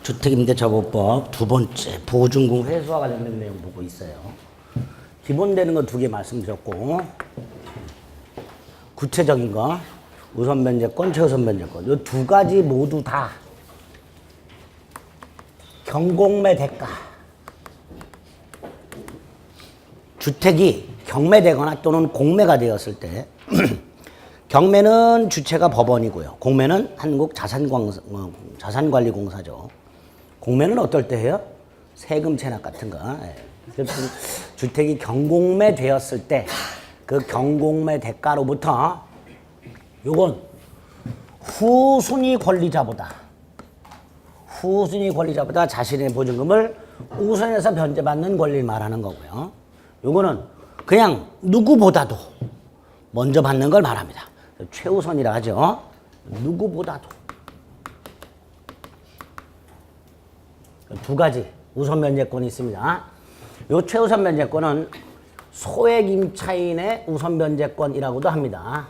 주택임대차보호법 두 번째 보증금 회수와 관련된 내용 보고 있어요. 기본되는 거 두 개 말씀드렸고 구체적인 거 우선변제권, 최우선변제권 이 두 가지 모두 다 경공매 대가 주택이 경매되거나 또는 공매가 되었을 때 경매는 주체가 법원이고요. 공매는 한국자산관리공사죠. 공매는 어떨 때 해요? 세금 체납 같은 거. 주택이 경공매 되었을 때 그 경공매 대가로부터 요건 후순위 권리자보다 자신의 보증금을 우선해서 변제받는 권리를 말하는 거고요. 요거는 그냥 누구보다도 먼저 받는 걸 말합니다. 최우선이라 하죠. 누구보다도. 두 가지 우선 변제권이 있습니다. 요 최우선 변제권은 소액 임차인의 우선 변제권이라고도 합니다.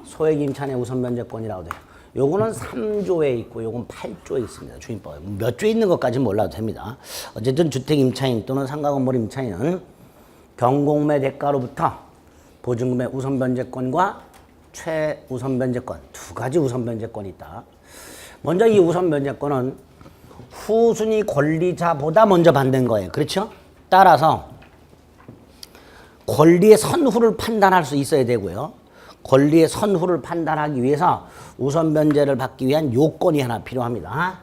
소액 임차인의 우선 변제권이라고도 해요. 요거는 3조에 있고 요건 8조에 있습니다. 주임법. 몇 조에 있는 것까지는 몰라도 됩니다. 어쨌든 주택 임차인 또는 상가 건물 임차인은 경공매 대가로부터 보증금의 우선 변제권과 최우선 변제권 두 가지 우선 변제권이 있다. 먼저 이 우선 변제권은 후순위 권리자보다 먼저 받는 거예요. 그렇죠? 따라서 권리의 선후를 판단할 수 있어야 되고요. 권리의 선후를 판단하기 위해서 우선 변제를 받기 위한 요건이 하나 필요합니다.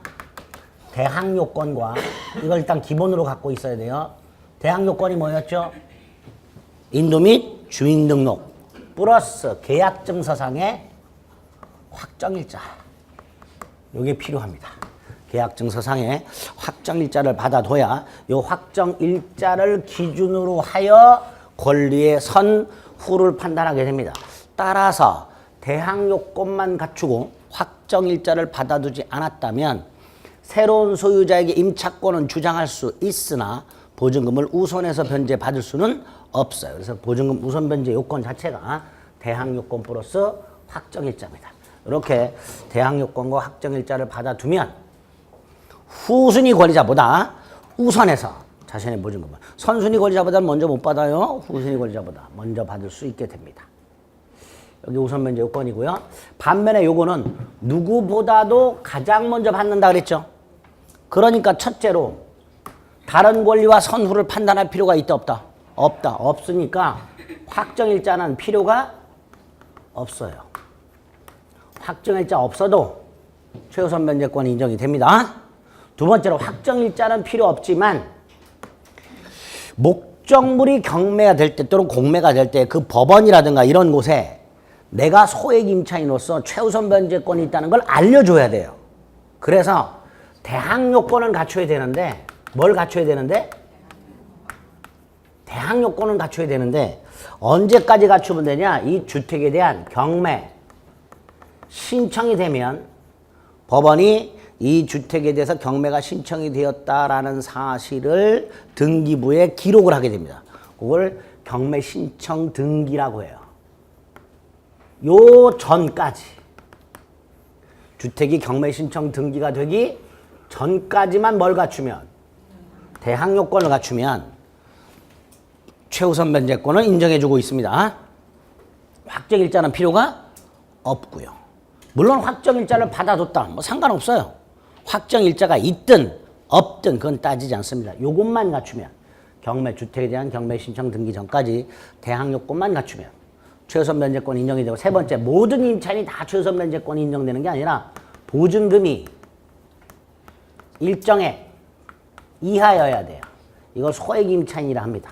대항 요건과 이걸 일단 기본으로 갖고 있어야 돼요. 대항 요건이 뭐였죠? 인도 및 주민등록 플러스 계약증서상의 확정일자. 이게 필요합니다. 계약증서상의 확정일자를 받아둬야 이 확정일자를 기준으로 하여 권리의 선후를 판단하게 됩니다. 따라서 대항 요건만 갖추고 확정일자를 받아두지 않았다면 새로운 소유자에게 임차권은 주장할 수 있으나 보증금을 우선해서 변제받을 수는 없어요. 그래서 보증금 우선 변제 요건 자체가 대항 요건 플러스 확정일자입니다. 이렇게 대항 요건과 확정일자를 받아두면 후순위 권리자보다 우선해서 자신의 보증금을 선순위 권리자보다는 먼저 못 받아요. 후순위 권리자보다 먼저 받을 수 있게 됩니다. 여기 우선 변제 요건이고요. 반면에 요거는 누구보다도 가장 먼저 받는다 그랬죠. 그러니까 첫째로 다른 권리와 선후를 판단할 필요가 있다 없다? 없다. 없으니까 확정일자는 필요가 없어요. 확정일자 없어도 최우선 변제권이 인정이 됩니다. 두 번째로 확정일자는 필요 없지만 목적물이 경매가 될 때 또는 공매가 될 때 그 법원이라든가 이런 곳에 내가 소액 임차인으로서 최우선 변제권이 있다는 걸 알려줘야 돼요. 그래서 대항 요건은 갖춰야 되는데 뭘 갖춰야 되는데? 대항 요건은 갖춰야 되는데 언제까지 갖추면 되냐? 이 주택에 대한 경매 신청이 되면 법원이 이 주택에 대해서 경매가 신청이 되었다라는 사실을 등기부에 기록을 하게 됩니다. 그걸 경매 신청 등기라고 해요. 요 전까지 주택이 경매 신청 등기가 되기 전까지만 뭘 갖추면 대항 요건을 갖추면 최우선 변제권을 인정해주고 있습니다. 확정일자는 필요가 없고요. 물론 확정일자를 받아뒀다 뭐 상관없어요. 확정일자가 있든 없든 그건 따지지 않습니다. 요것만 갖추면 경매 주택에 대한 경매 신청 등기 전까지 대항 요건만 갖추면 최우선 변제권 인정이 되고 세 번째 모든 임차인이 다 최우선 변제권이 인정되는 게 아니라 보증금이 일정액 이하여야 돼요. 이걸 소액 임차인이라 합니다.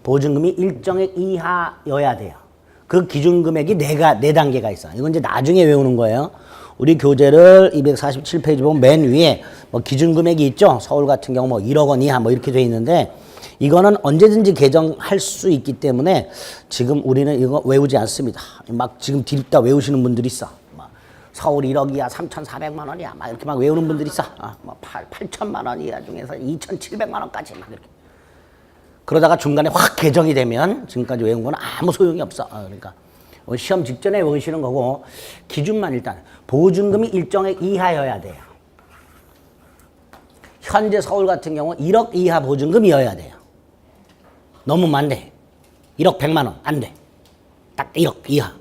보증금이 일정액 이하여야 돼요. 그 기준 금액이 네 단계가 있어요. 이건 이제 나중에 외우는 거예요. 우리 교재를 247페이지 보면 맨 위에 뭐 기준 금액이 있죠. 서울 같은 경우 뭐 1억 원 이하 뭐 이렇게 돼 있는데 이거는 언제든지 개정할 수 있기 때문에 지금 우리는 이거 외우지 않습니다. 막 지금 디립다 외우시는 분들이 있어. 막 서울 1억 이하 3,400만 원이야. 막 이렇게 막 외우는 분들이 있어. 뭐 8천만 원 이하 중에서 2,700만 원까지 막 이렇게. 그러다가 중간에 확 개정이 되면 지금까지 외운 건 아무 소용이 없어. 그러니까 시험 직전에 외우시는 거고 기준만 일단 보증금이 일정액 이하여야 돼요. 현재 서울 같은 경우 1억 이하 보증금이어야 돼요. 너무 많대. 1억 100만 원 안 돼. 딱 1억 이하.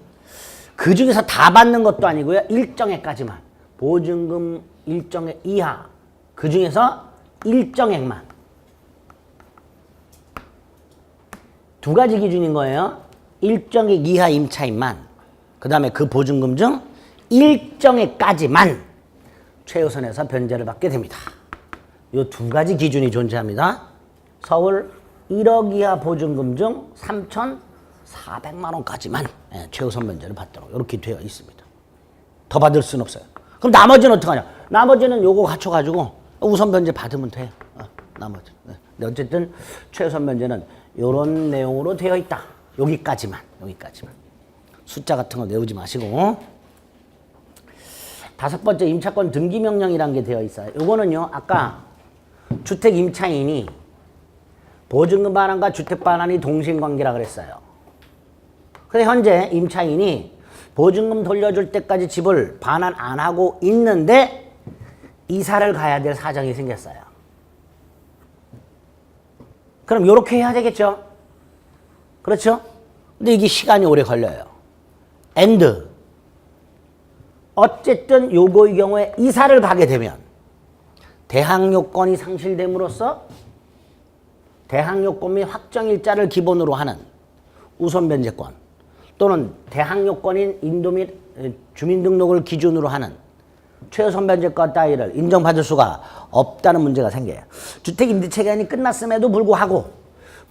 그 중에서 다 받는 것도 아니고요. 일정액까지만. 보증금 일정액 이하. 그 중에서 일정액만. 두 가지 기준인 거예요. 일정액 이하 임차인만. 그 다음에 그 보증금 중 일정액까지만 최우선에서 변제를 받게 됩니다. 이 두 가지 기준이 존재합니다. 서울 1억 이하 보증금 중 3,400만 원까지만 최우선 변제를 받도록 이렇게 되어 있습니다. 더 받을 수는 없어요. 그럼 나머지는 어떡하냐? 나머지는 요거 갖춰가지고 우선 변제 받으면 돼요. 나머지. 근데 어쨌든 최우선 변제는 이런 내용으로 되어 있다. 여기까지만. 숫자 같은 거 외우지 마시고. 다섯 번째 임차권 등기 명령이라는 게 되어 있어요. 요거는요. 아까 주택 임차인이 보증금 반환과 주택 반환이 동시관계라 그랬어요. 근데 현재 임차인이 보증금 돌려줄 때까지 집을 반환 안 하고 있는데 이사를 가야 될 사정이 생겼어요. 그럼 이렇게 해야 되겠죠? 그렇죠? 근데 이게 시간이 오래 걸려요. and 어쨌든 요거의 경우에 이사를 가게 되면 대항 요건이 상실됨으로써 대항 요건 및 확정일자를 기본으로 하는 우선 변제권 또는 대항 요건인 인도 및 주민등록을 기준으로 하는 최우선 변제권 따위를 인정받을 수가 없다는 문제가 생겨요. 주택임대체기간이 끝났음에도 불구하고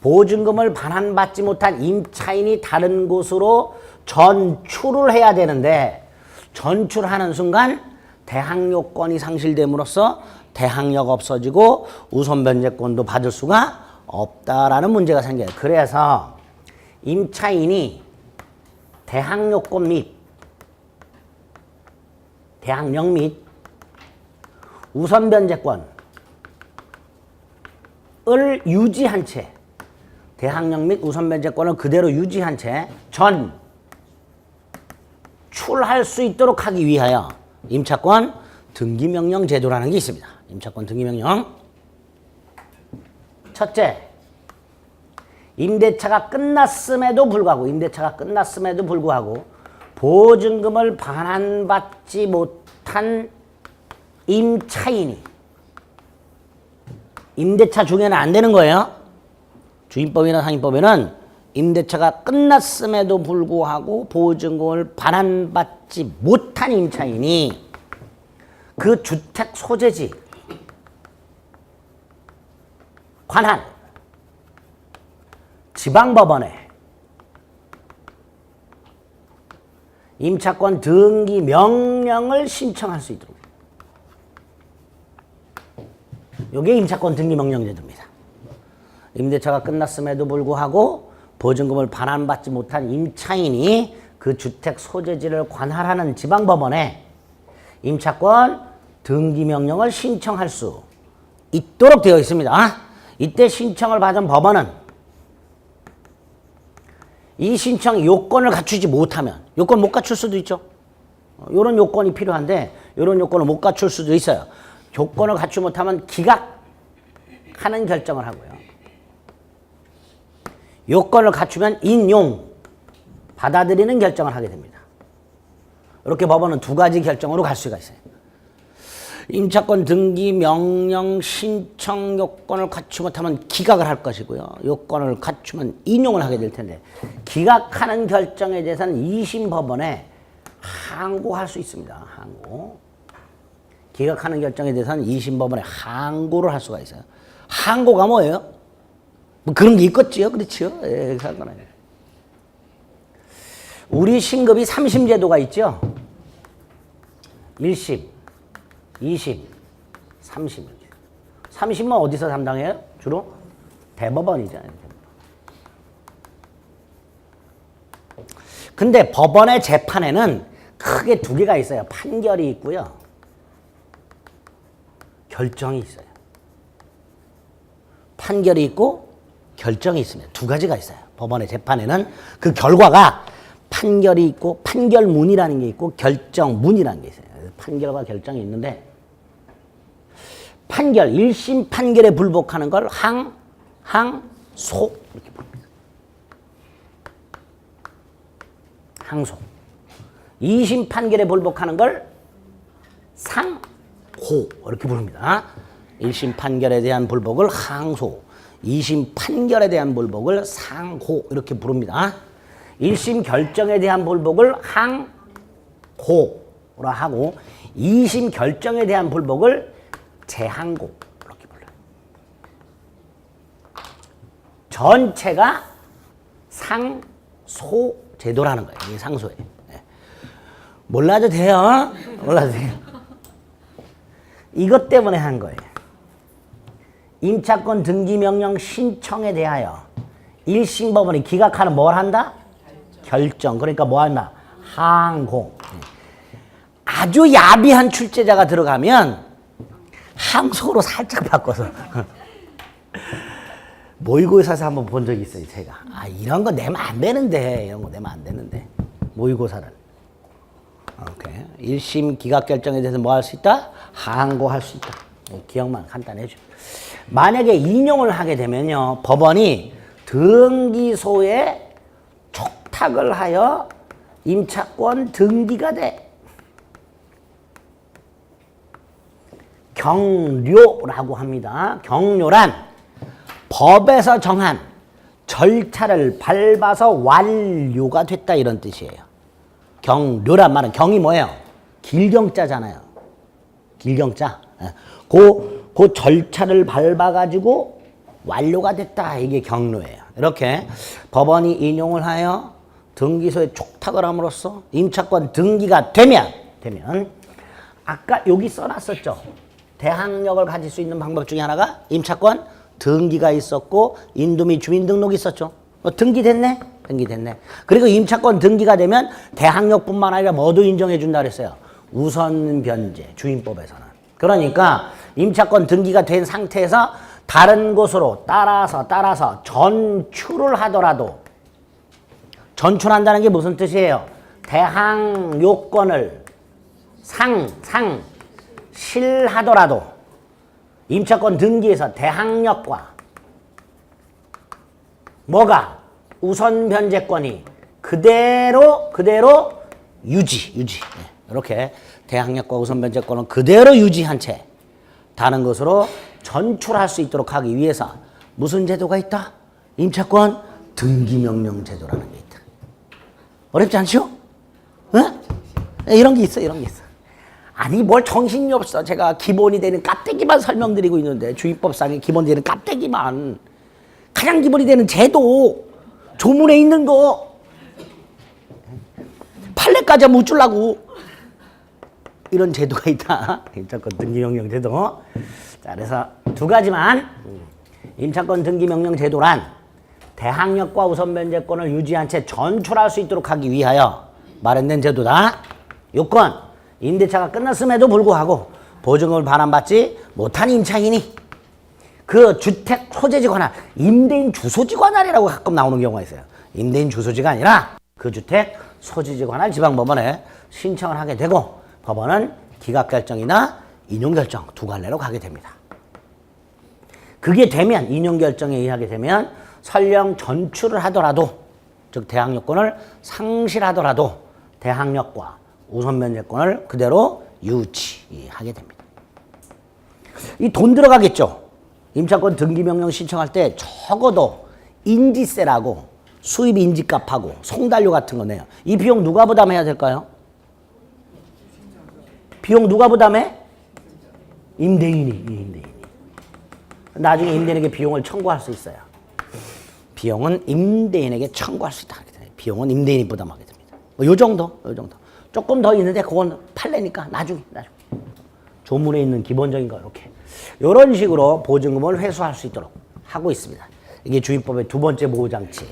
보증금을 반환받지 못한 임차인이 다른 곳으로 전출을 해야 되는데 전출하는 순간 대항 요건이 상실됨으로써 대항력 없어지고 우선 변제권도 받을 수가 없다라는 문제가 생겨요. 그래서 임차인이 대항 요건 및 대항력 및 우선 변제권을 유지한 채 대항력 및 우선 변제권을 그대로 유지한 채 전출할 수 있도록 하기 위하여 임차권 등기명령 제도라는 게 있습니다. 임차권 등기명령. 첫째, 임대차가 끝났음에도 불구하고 보증금을 반환받지 못한 임차인이 임대차 중에는 안 되는 거예요. 주임법이나 상임법에는 임대차가 끝났음에도 불구하고 보증금을 반환받지 못한 임차인이 그 주택 소재지 관할 지방법원에 임차권 등기 명령을 신청할 수 있도록. 이게 임차권 등기 명령 제도입니다. 임대차가 끝났음에도 불구하고 보증금을 반환받지 못한 임차인이 그 주택 소재지를 관할하는 지방법원에 임차권 등기 명령을 신청할 수 있도록 되어 있습니다. 이때 신청을 받은 법원은 이 신청 요건을 갖추지 못하면 요건 못 갖출 수도 있죠. 이런 요건이 필요한데 이런 요건을 못 갖출 수도 있어요. 조건을 갖추지 못하면 기각하는 결정을 하고요. 요건을 갖추면 인용, 받아들이는 결정을 하게 됩니다. 이렇게 법원은 두 가지 결정으로 갈 수가 있어요. 임차권 등기 명령 신청 요건을 갖추지 못하면 기각을 할 것이고요. 요건을 갖추면 인용을 하게 될 텐데 기각하는 결정에 대해서는 2심 법원에 항고할 수 있습니다. 항고. 기각하는 결정에 대해서는 2심 법원에 항고를 할 수가 있어요. 항고가 뭐예요? 뭐 그런 게 있겠지요. 그렇죠. 예, 상관없어요. 우리 신급이 3심 제도가 있죠. 1심, 2심, 3심. 3심은 어디서 담당해요? 주로? 대법원이잖아요. 근데 법원의 재판에는 크게 두 개가 있어요. 판결이 있고요. 결정이 있어요. 판결이 있고 결정이 있습니다. 두 가지가 있어요. 법원의 재판에는 그 결과가 판결이 있고 판결문이라는 게 있고 결정문이라는 게 있어요. 판결과 결정이 있는데 판결, 1심 판결에 불복하는 걸 항소 이렇게 부릅니다. 항소. 2심 판결에 불복하는 걸 상고 이렇게 부릅니다. 1심 판결에 대한 불복을 항소, 2심 판결에 대한 불복을 상고 이렇게 부릅니다. 1심 결정에 대한 불복을 항고라 하고 2심 결정에 대한 불복을 재항고 이렇게 불러요. 전체가 상소 제도라는 거예요. 이게 상소예요. 네. 몰라도 돼요. 몰라도 돼요. 이것 때문에 한 거예요. 임차권 등기명령 신청에 대하여 1심 법원이 기각하는 뭘 한다? 결정. 그러니까 뭐 한다? 항고. 아주 야비한 출제자가 들어가면 항소로 살짝 바꿔서 모의고사에서 한번 본 적이 있어요. 제가. 아, 이런 거 내면 안 되는데. 이런 거 내면 안 되는데. 모의고사를. 오케이. 1심 기각 결정에 대해서 뭐 할 수 있다? 항고할 수 있다. 기억만 간단해줘. 만약에 인용을 하게 되면요. 법원이 등기소에 촉탁을 하여 임차권 등기가 돼. 경료라고 합니다. 경료란 법에서 정한 절차를 밟아서 완료가 됐다 이런 뜻이에요. 경료란 말은 경이 뭐예요? 길경자잖아요. 길경자. 그 절차를 밟아가지고 완료가 됐다. 이게 경로예요. 이렇게 법원이 인용을 하여 등기소에 촉탁을 함으로써 임차권 등기가 되면 아까 여기 써놨었죠. 대항력을 가질 수 있는 방법 중에 하나가 임차권 등기가 있었고 인도 및 주민등록이 있었죠. 등기됐네? 등기됐네. 그리고 임차권 등기가 되면 대항력뿐만 아니라 뭐도 인정해 준다 그랬어요. 우선 변제, 주임법에서는. 그러니까 임차권 등기가 된 상태에서 다른 곳으로 따라서 전출을 하더라도 전출한다는 게 무슨 뜻이에요? 대항 요건을 상실하더라도 임차권 등기에서 대항력과 뭐가 우선 변제권이 그대로 유지. 이렇게 대항력과 우선 변제권은 그대로 유지한 채 다른 것으로 전출할 수 있도록 하기 위해서 무슨 제도가 있다? 임차권 등기명령 제도라는 게 있다. 어렵지 않죠? 응? 이런 게 있어. 아니 뭘 정신이 없어. 제가 기본이 되는 깍대기만 설명드리고 있는데 주임법상의 기본이 되는 깍대기만. 가장 기본이 되는 제도. 조문에 있는 거. 판례까지 못 주려고. 이런 제도가 있다. 임차권 등기명령 제도. 자, 그래서 두 가지만. 임차권 등기명령 제도란 대항력과 우선변제권을 유지한 채 전출할 수 있도록 하기 위하여 마련된 제도다. 요건, 임대차가 끝났음에도 불구하고 보증금을 반환받지 못한 임차인이 그 주택 소재지 관할, 임대인 주소지 관할이라고 가끔 나오는 경우가 있어요. 임대인 주소지가 아니라 그 주택 소지지 관할 지방법원에 신청을 하게 되고 법원은 기각결정이나 인용결정 두 갈래로 가게 됩니다. 그게 되면 인용결정에 의하게 되면 설령 전출을 하더라도 즉 대항력권을 상실하더라도 대항력과 우선변제권을 그대로 유지하게 됩니다. 이 돈 들어가겠죠. 임차권 등기명령 신청할 때 적어도 인지세라고 수입 인지값하고 송달료 같은 거 내요. 이 비용 누가 부담해야 될까요? 비용 누가 부담해? 임대인이. 나중에 임대인에게 비용을 청구할 수 있어요. 비용은 임대인에게 청구할 수 있다. 비용은 임대인이 부담하게 됩니다. 요 정도. 조금 더 있는데 그건 판례니까 나중에. 조문에 있는 기본적인 거 이렇게. 이런 식으로 보증금을 회수할 수 있도록 하고 있습니다. 이게 주임법의 두 번째 보호장치.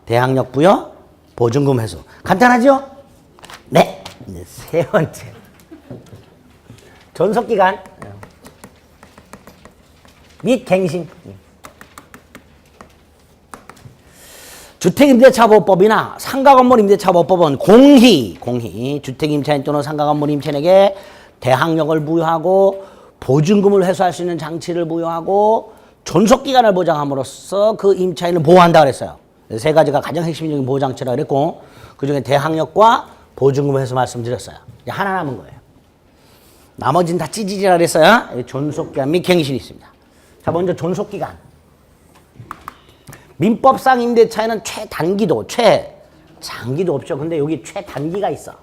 대항력 부여, 보증금 회수. 간단하죠? 네. 세 번째. 존속기간 및 갱신. 주택임대차보호법이나 상가건물임대차보호법은 공히 주택임차인 또는 상가건물임차인에게 대항력을 부여하고 보증금을 회수할 수 있는 장치를 부여하고 존속기간을 보장함으로써 그 임차인을 보호한다 그랬어요. 세 가지가 가장 핵심적인 보호장치라고 그랬고 그중에 대항력과 보증금 회수 말씀드렸어요. 이제 하나 남은 거예요. 나머지는 다 찌질이라 그랬어요. 존속기간 및 갱신이 있습니다. 자, 먼저 존속기간. 민법상 임대차에는 최단기도, 최장기도 없죠. 근데 여기 최단기가 있어.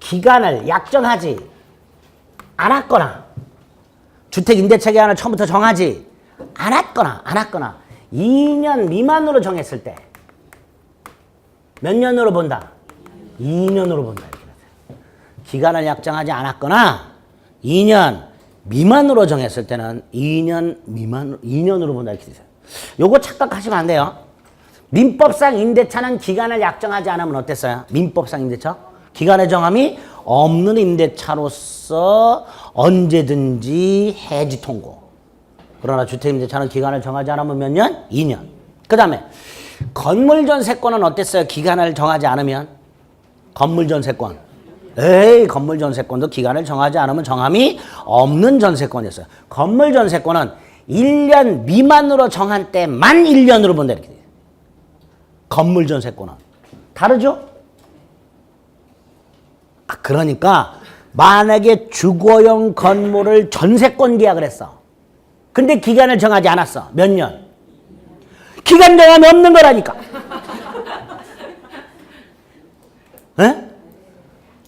기간을 약정하지 않았거나 주택임대차 기간을 처음부터 정하지 않았거나 2년 미만으로 정했을 때 몇 년으로 본다? 2년으로 본다. 이렇게 되세요. 기간을 약정하지 않았거나 2년 미만으로 정했을 때는 2년으로 본다. 이렇게 되세요. 요거 착각하시면 안 돼요. 민법상 임대차는 기간을 약정하지 않으면 어땠어요? 민법상 임대차? 기간의 정함이 없는 임대차로서 언제든지 해지 통고. 그러나 주택임대차는 기간을 정하지 않으면 몇 년? 2년. 그 다음에 건물전세권은 어땠어요? 기간을 정하지 않으면? 건물전세권. 건물전세권도 기간을 정하지 않으면 정함이 없는 전세권이었어요. 건물전세권은 1년 미만으로 정한 때만 1년으로 본다. 이렇게 돼요. 건물전세권은. 다르죠? 그러니까 만약에 주거용 건물을 전세권 계약을 했어. 근데 기간을 정하지 않았어. 몇 년? 기간 정함이 없는 거라니까. 에?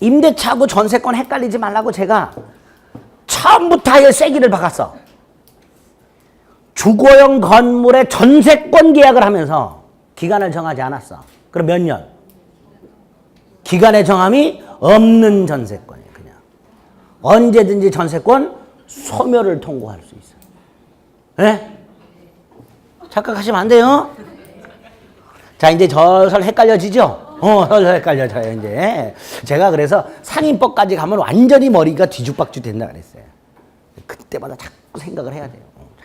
임대차하고 전세권 헷갈리지 말라고 제가 처음부터 아예 쐐기를 박았어. 주거용 건물의 전세권 계약을 하면서 기간을 정하지 않았어. 그럼 몇 년? 기간의 정함이 없는 전세권이에요. 그냥 언제든지 전세권 소멸을 통고할 수 있어요. 네? 착각하시면 안 돼요. 자, 이제 저설 헷갈려지죠? 설설 헷갈려져요. 이제 제가 그래서 상임법까지 가면 완전히 머리가 뒤죽박죽 된다 그랬어요. 그때마다 자꾸 생각을 해야 돼요.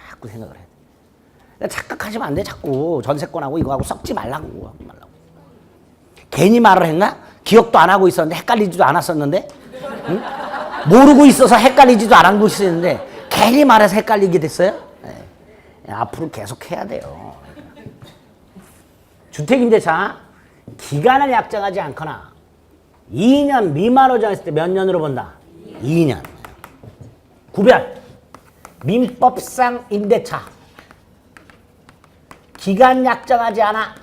자꾸 생각을 해야 돼요. 착각하시면 안 돼. 자꾸 전세권하고 이거하고 섞지 말라고. 괜히 말을 했나? 기억도 안 하고 있었는데 헷갈리지도 않았었는데 응? 모르고 있어서 헷갈리지도 않았고 있었는데 괜히 말해서 헷갈리게 됐어요? 네. 앞으로 계속 해야 돼요. 주택임대차 기간을 약정하지 않거나 2년 미만으로 정했을 때 몇 년으로 본다? 2년. 구별. 민법상 임대차 기간 약정하지 않아.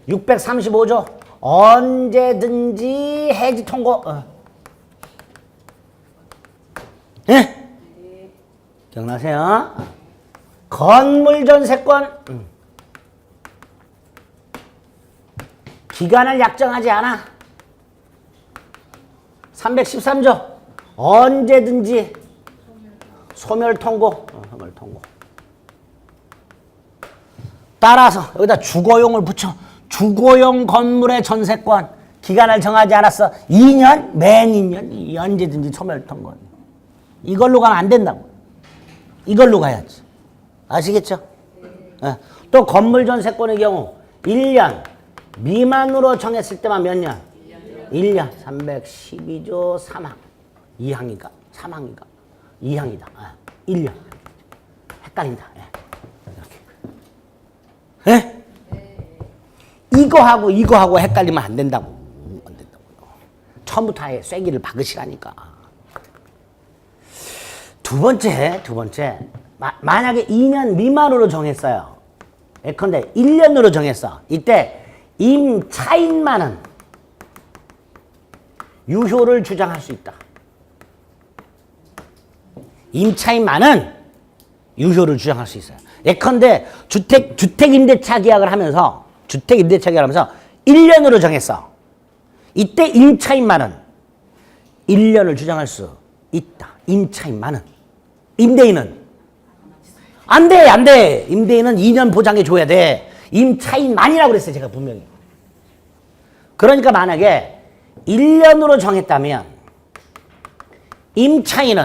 635조 언제든지 해지 통고. 예? 기억나세요? 건물전세권 기간을 약정하지 않아. 313조 언제든지 소멸 통고. 소멸 통고. 따라서 여기다 주거용을 붙여. 주거용 건물의 전세권 기간을 정하지 않았어. 2년? 맨 2년? 언제든지 소멸 통고. 이걸로 가면 안 된다고. 이걸로 가야지. 아시겠죠? 네. 또 건물 전세권의 경우 1년 미만으로 정했을 때만 몇 년? 1년. 312조 3항. 2항인가? 3항인가? 2항이다. 1년. 헷갈린다. 이렇게. 예? 이거하고 헷갈리면 안 된다고. 안 된다고. 처음부터 아예 쐐기를 박으시라니까. 두 번째. 만약에 2년 미만으로 정했어요. 예컨대 1년으로 정했어. 이때 임차인만은 유효를 주장할 수 있다. 임차인만은 유효를 주장할 수 있어요. 예컨대 주택임대차 계약을 하면서 1년으로 정했어. 이때 임차인만은 1년을 주장할 수 있다. 임차인만은. 임대인은 안 돼. 임대인은 2년 보장해 줘야 돼. 임차인만이라고 그랬어요. 제가 분명히. 그러니까 만약에 1년으로 정했다면 임차인은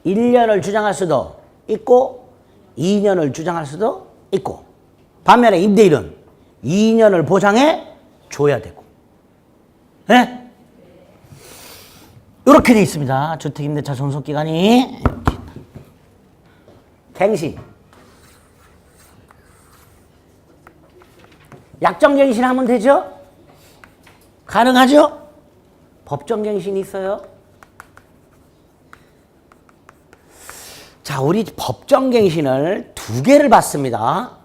1년을 주장할 수도 있고 2년을 주장할 수도 있고 반면에 임대인은 2년을 보장해 줘야 되고 네? 이렇게 돼 있습니다. 주택임대차 존속기간이 이렇게. 갱신 약정갱신 하면 되죠? 가능하죠? 법정갱신이 있어요. 자, 우리 법정갱신을 두 개를 봤습니다.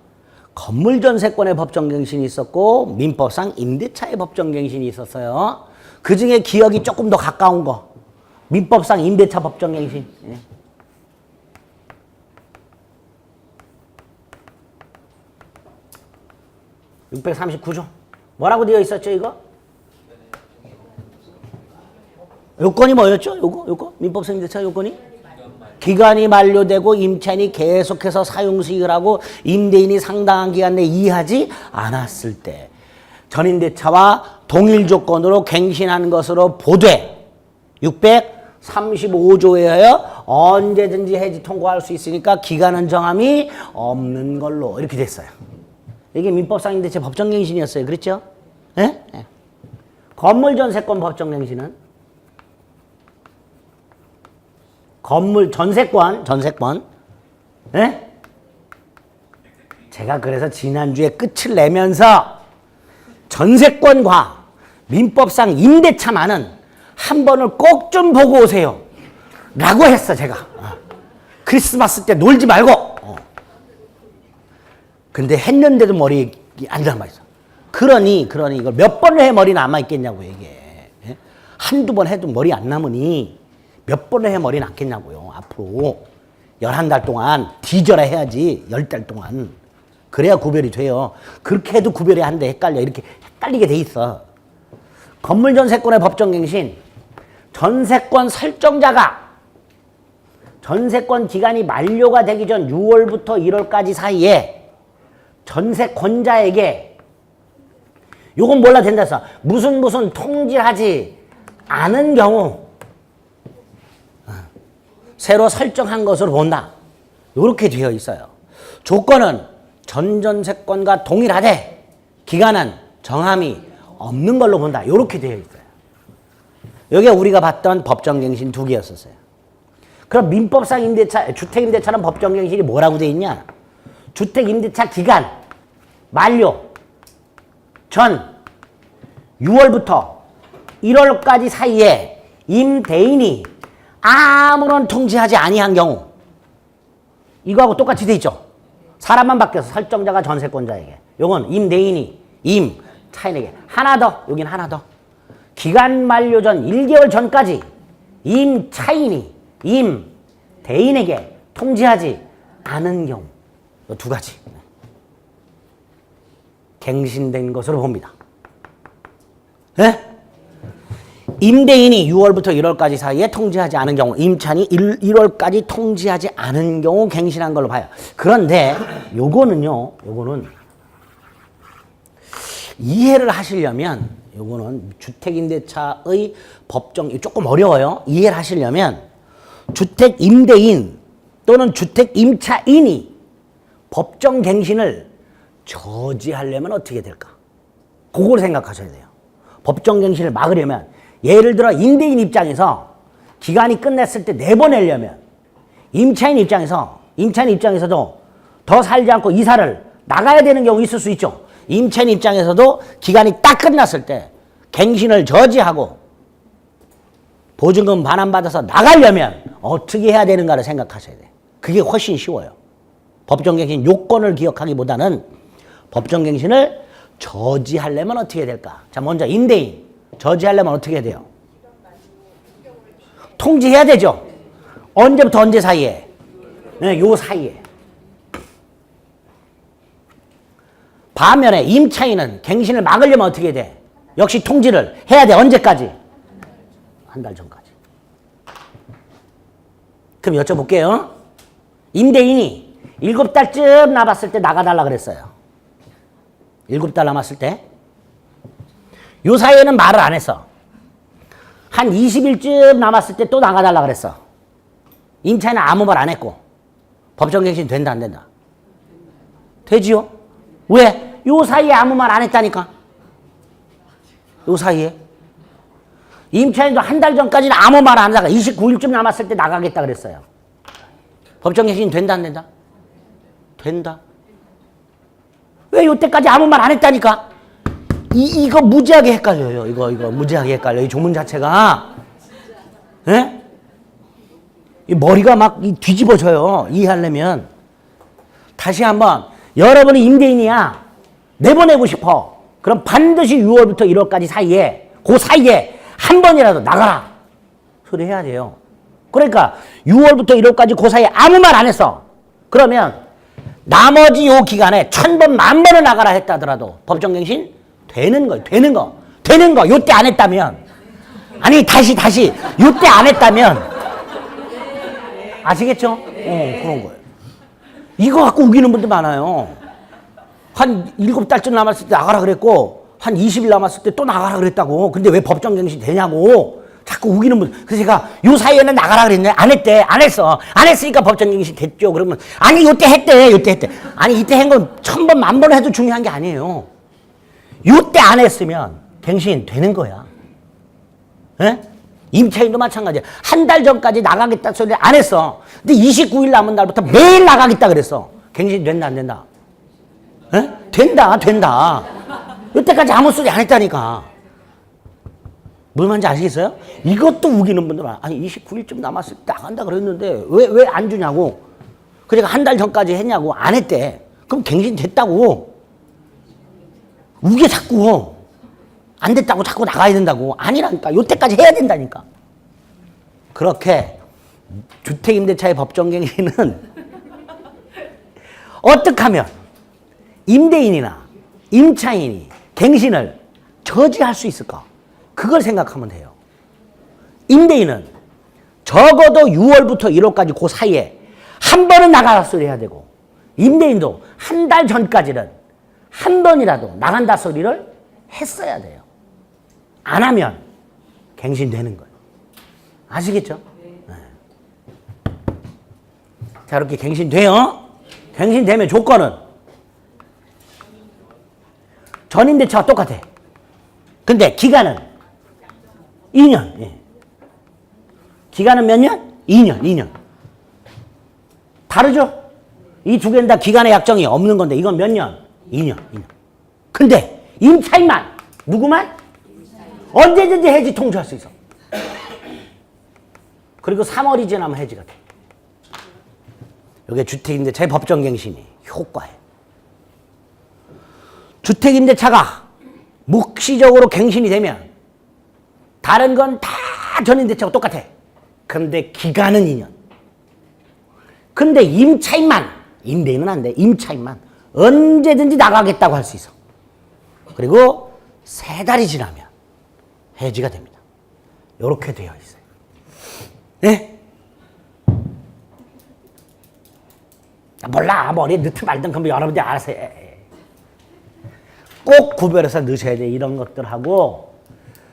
건물전세권의 법정갱신이 있었고 민법상 임대차의 법정갱신이 있었어요. 그 중에 기억이 조금 더 가까운 거 민법상 임대차 법정갱신. 예. (639조) 뭐라고 되어 있었죠 이거? 요건이 뭐였죠? 요거? 민법상 임대차 요건이? 기간이 만료되고 임차인이 계속해서 사용수익을 하고 임대인이 상당한 기간 내에 이의하지 않았을 때 전임대차와 동일 조건으로 갱신한 것으로 보되 635조에 하여 언제든지 해지 통고할 수 있으니까 기간은 정함이 없는 걸로 이렇게 됐어요. 이게 민법상 임대차 법정갱신이었어요. 그렇죠? 예? 예. 건물전세권 법정갱신은 건물 전세권. 예? 제가 그래서 지난주에 끝을 내면서 전세권과 민법상 임대차만은 한 번을 꼭 좀 보고 오세요. 라고 했어, 제가. 크리스마스 때 놀지 말고. 근데 했는데도 머리 안 남아있어. 그러니 이걸 몇 번을 해 머리 남아있겠냐고, 이게. 예? 한두 번 해도 머리 안 남으니 몇 번을 해 머리 남겠냐고요. 앞으로 11달 동안 뒤져라 해야지. 10달 동안. 그래야 구별이 돼요. 그렇게 해도 구별이 안 돼. 헷갈려. 이렇게 헷갈리게 돼 있어. 건물전세권의 법정갱신. 전세권 설정자가 전세권 기간이 만료가 되기 전 6월부터 1월까지 사이에 전세권자에게 요건 몰라 된다 해서 무슨 통지하지 않은 경우 새로 설정한 것으로 본다. 이렇게 되어 있어요. 조건은 전전세권과 동일하되 기간은 정함이 없는 걸로 본다. 이렇게 되어 있어요. 이게 우리가 봤던 법정갱신 두 개였었어요. 그럼 민법상 임대차, 주택임대차는 법정갱신이 뭐라고 되어 있냐? 주택임대차 기간 만료 전 6월부터 1월까지 사이에 임대인이 아무런 통지하지 아니한 경우 이거하고 똑같이 돼 있죠. 사람만 바뀌어서 설정자가 전세권자에게 요건 임대인이 임차인에게 하나 더 여긴 하나 더 기간 만료 전 1개월 전까지 임차인이 임대인에게 통지하지 않은 경우 이 두 가지 갱신된 것으로 봅니다. 네? 임대인이 6월부터 1월까지 사이에 통지하지 않은 경우 임차인이 1월까지 통지하지 않은 경우 갱신한 걸로 봐요. 그런데 요거는 이해를 하시려면 요거는 주택임대차의 법정 조금 어려워요. 이해를 하시려면 주택임대인 또는 주택임차인이 법정갱신을 저지하려면 어떻게 될까? 그걸 생각하셔야 돼요. 법정갱신을 막으려면 예를 들어 임대인 입장에서 기간이 끝났을 때 내보내려면 임차인 입장에서도 더 살지 않고 이사를 나가야 되는 경우 있을 수 있죠. 임차인 입장에서도 기간이 딱 끝났을 때 갱신을 저지하고 보증금 반환받아서 나가려면 어떻게 해야 되는가를 생각하셔야 돼요. 그게 훨씬 쉬워요. 법정갱신 요건을 기억하기보다는 법정갱신을 저지하려면 어떻게 해야 될까? 자, 먼저 임대인 저지하려면 어떻게 해야 돼요? 통지해야 되죠. 언제부터 언제 사이에? 네, 요 사이에. 반면에 임차인은 갱신을 막으려면 어떻게 돼? 역시 통지를 해야 돼. 언제까지? 한 달 전까지. 그럼 여쭤볼게요. 임대인이 7달쯤 남았을 때 나가달라 그랬어요. 7달 남았을 때. 요 사이에는 말을 안 했어. 한 20일쯤 남았을 때 또 나가달라 그랬어. 임차인은 아무 말 안 했고. 법정갱신 된다 안 된다? 되지요? 왜? 요 사이에 아무 말 안 했다니까. 요 사이에. 임차인도 한 달 전까지는 아무 말 안 하다가 29일쯤 남았을 때 나가겠다 그랬어요. 법정갱신 된다 안 된다? 된다. 왜 요때까지 아무 말 안 했다니까? 이거 무지하게 헷갈려요. 이거 무지하게 헷갈려. 이 조문 자체가. 예? 이 머리가 막 뒤집어져요. 이해하려면. 다시 한번 여러분이 임대인이야. 내보내고 싶어. 그럼 반드시 6월부터 1월까지 사이에 그 사이에 한 번이라도 나가라. 소리 해야 돼요. 그러니까 6월부터 1월까지 그 사이에 아무 말 안 했어. 그러면 나머지 요 기간에 1000번, 10,000번을 나가라 했다더라도 법정갱신 되는 거예요. 되는 거. 요때 안 했다면. 아니 다시 요때 안 했다면. 아시겠죠? 그런 거예요. 이거 갖고 우기는 분들 많아요. 한 7달쯤 남았을 때 나가라 그랬고 한 20일 남았을 때 또 나가라 그랬다고. 근데 왜 법정갱신 되냐고 자꾸 우기는 분. 그래서 제가 요 사이에는 나가라 그랬네. 안 했대. 안 했어. 안 했으니까 법정갱신 됐죠. 그러면 아니 요때 했대. 아니 이때 한 건 1000번, 10,000번 해도 중요한 게 아니에요. 요때 안 했으면 갱신 되는 거야. 예? 임차인도 마찬가지야. 한 달 전까지 나가겠다 소리 안 했어. 근데 29일 남은 날부터 매일 나가겠다 그랬어. 갱신 된다 안 된다? 예? 된다. 이때까지 아무 소리 안 했다니까. 뭘 말인지 아시겠어요? 이것도 우기는 분들 많아. 아니 29일쯤 남았을 때 나간다 그랬는데 왜 안 주냐고. 그러니까 한 달 전까지 했냐고. 안 했대. 그럼 갱신 됐다고. 우게 자꾸. 안 됐다고 자꾸 나가야 된다고. 아니라니까. 요때까지 해야 된다니까. 그렇게 주택임대차의 법정갱신은 어떻게 하면 임대인이나 임차인이 갱신을 저지할 수 있을까? 그걸 생각하면 돼요. 임대인은 적어도 6월부터 1월까지 그 사이에 한 번은 나가라 소리 해야 되고 임대인도 한 달 전까지는 한 번이라도 나간다 소리를 했어야 돼요. 안 하면 갱신되는 거예요. 아시겠죠? 네. 자, 이렇게 갱신돼요. 갱신되면 조건은 전임대차와 똑같아. 근데 기간은 2년. 예. 기간은 몇 년? 2년. 다르죠? 이 두 개는 다 기간의 약정이 없는 건데 이건 몇 년? 2년. 근데 임차인만 누구만? 언제든지 해지 통지할 수 있어. 그리고 3월이 지나면 해지가 돼. 이게 주택임대차의 법정갱신이 효과예요. 주택임대차가 묵시적으로 갱신이 되면 다른 건 다 전임대차하고 똑같아. 근데 기간은 2년. 근데 임차인만, 임대인은 안 돼. 임차인만 언제든지 나가겠다고 할 수 있어. 그리고 3달이 지나면 해지가 됩니다. 이렇게 되어 있어요. 네? 몰라. 머리에 넣든 말든 그럼 여러분들이 알아서 해. 꼭 구별해서 넣으셔야 돼. 이런 것들하고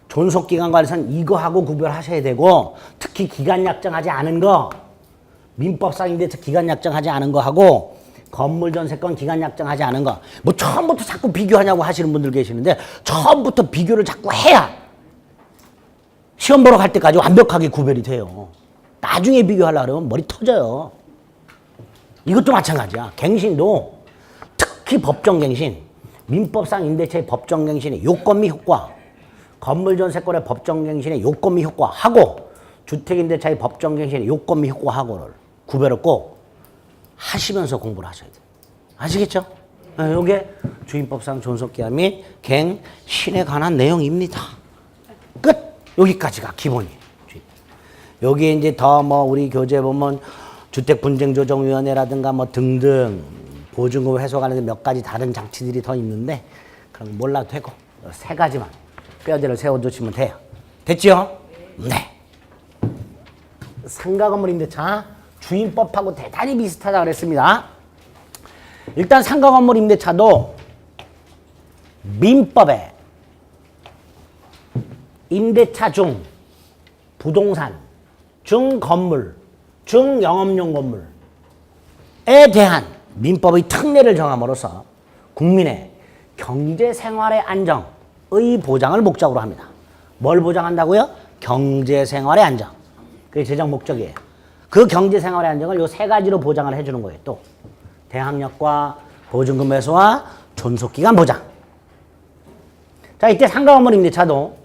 존속기간관리선 이거하고 구별하셔야 되고 특히 기간 약정하지 않은 거 민법상인데 기간 약정하지 않은 거하고 건물전세권 기간 약정하지 않은 거 뭐 처음부터 자꾸 비교하냐고 하시는 분들 계시는데 처음부터 비교를 자꾸 해야 시험 보러 갈 때까지 완벽하게 구별이 돼요. 나중에 비교하려고 그러면 머리 터져요. 이것도 마찬가지야. 갱신도 특히 법정갱신, 민법상 임대차의 법정갱신의 요건 및 효과, 건물전세권의 법정갱신의 요건 및 효과하고 주택임대차의 법정갱신의 요건 및 효과하고를 구별을 꼭 하시면서 공부를 하셔야 돼요. 아시겠죠? 이게 주임법상 존속기한 및 갱신에 관한 내용입니다. 끝! 여기까지가 기본이에요. 여기에 이제 더 뭐 우리 교재 보면 주택분쟁조정위원회라든가 뭐 등등 보증금 회수 관련된 몇 가지 다른 장치들이 더 있는데 그럼 몰라도 되고 3가지만 뼈대를 세워두시면 돼요. 됐죠? 네. 상가건물 임대차 주임법하고 대단히 비슷하다 그랬습니다. 일단 상가건물 임대차도 민법에 임대차 중 부동산, 중 건물, 중 영업용 건물 대한 민법의 특례를 정함으로써 국민의 경제생활의 안정의 보장을 목적으로 합니다. 뭘 보장한다고요? 경제생활의 안정. 그게 제정 목적이에요. 그 경제생활의 안정을 요 세 가지로 보장을 해주는 거예요. 또 대항력과 보증금 매수와 존속기간 보장. 자, 이때 상가건물 임대차도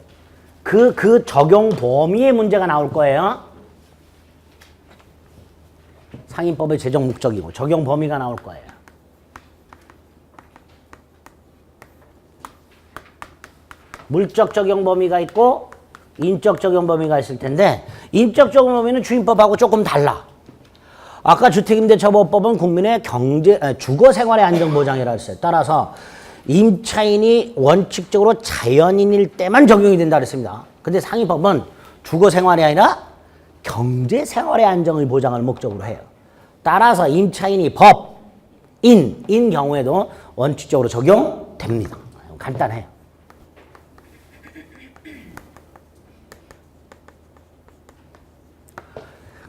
그 적용 범위의 문제가 나올 거예요. 상임법의 제정 목적이고 적용 범위가 나올 거예요. 물적 적용 범위가 있고 인적 적용 범위가 있을 텐데 인적 적용 범위는 주임법하고 조금 달라. 아까 주택임대차보호법은 국민의 주거생활의 안정보장이라고 했어요. 따라서 임차인이 원칙적으로 자연인일 때만 적용이 된다 그랬습니다. 근데 상임법은 주거생활이 아니라 경제생활의 안정의 보장을 목적으로 해요. 따라서 임차인이 법인인 경우에도 원칙적으로 적용됩니다. 간단해요.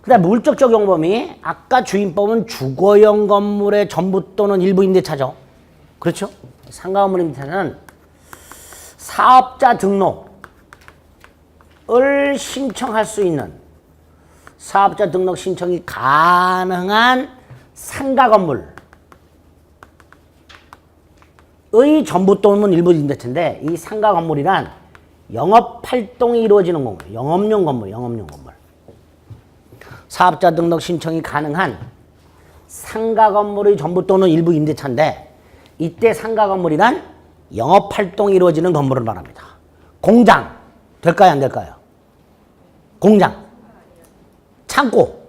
그 다음 물적 적용 범위. 아까 주임법은 주거용 건물의 전부 또는 일부 임대차죠. 그렇죠? 상가건물 임대차는 사업자 등록을 신청할 수 있는 사업자 등록 신청이 가능한 상가건물의 전부 또는 일부 임대차인데 이 상가건물이란 영업활동이 이루어지는 건물, 영업용 건물. 사업자 등록 신청이 가능한 상가 건물의 전부 또는 일부 임대차인데 이때 상가 건물이란 영업활동이 이루어지는 건물을 말합니다. 공장 될까요? 안 될까요? 공장, 창고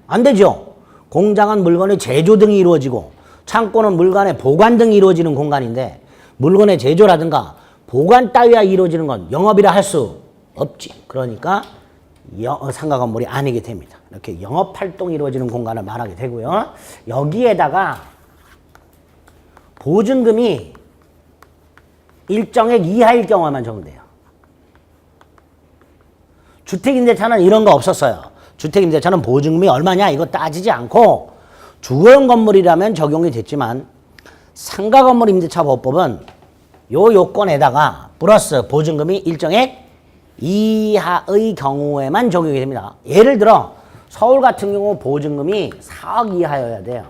안 되죠. 공장은 물건의 제조 등이 이루어지고 창고는 물건의 보관 등이 이루어지는 공간인데 물건의 제조라든가 보관 따위가 이루어지는 건 영업이라 할 수 없지. 그러니까 상가 건물이 아니게 됩니다. 이렇게 영업활동이 이루어지는 공간을 말하게 되고요. 여기에다가 보증금이 일정액 이하일 경우에만 적용돼요. 주택임대차는 이런 거 없었어요. 주택임대차는 보증금이 얼마냐 이거 따지지 않고 주거용 건물이라면 적용이 됐지만 상가건물 임대차 보호법은 요 요건에다가 플러스 보증금이 일정액 이하의 경우에만 적용이 됩니다. 예를 들어 서울 같은 경우 보증금이 4억 이하여야 돼요.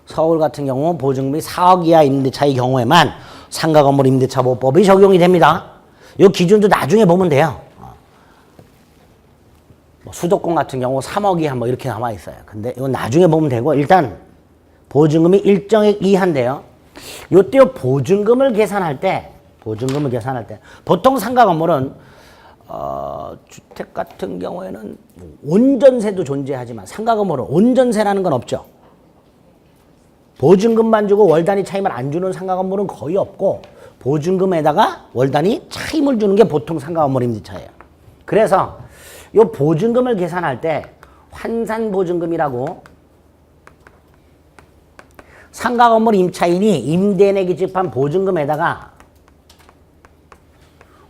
서울 같은 경우 보증금이 4억 이하 임대차의 경우에만 상가건물 임대차 보호법이 적용이 됩니다. 이 기준도 나중에 보면 돼요. 수도권 같은 경우 3억 이하 뭐 이렇게 남아 있어요. 근데 이건 나중에 보면 되고 일단 보증금이 일정액 이하인데요. 요때 보증금을 계산할 때 보통 상가 건물은 주택 같은 경우에는 온전세도 존재하지만 상가 건물은 온전세라는 건 없죠. 보증금만 주고 월 단위 차임을 안 주는 상가 건물은 거의 없고 보증금에다가 월 단위 차임을 주는 게 보통 상가 건물 임대차예요. 그래서 요 보증금을 계산할 때 환산 보증금이라고 상가 건물 임차인이 임대인에 기집한 보증금에다가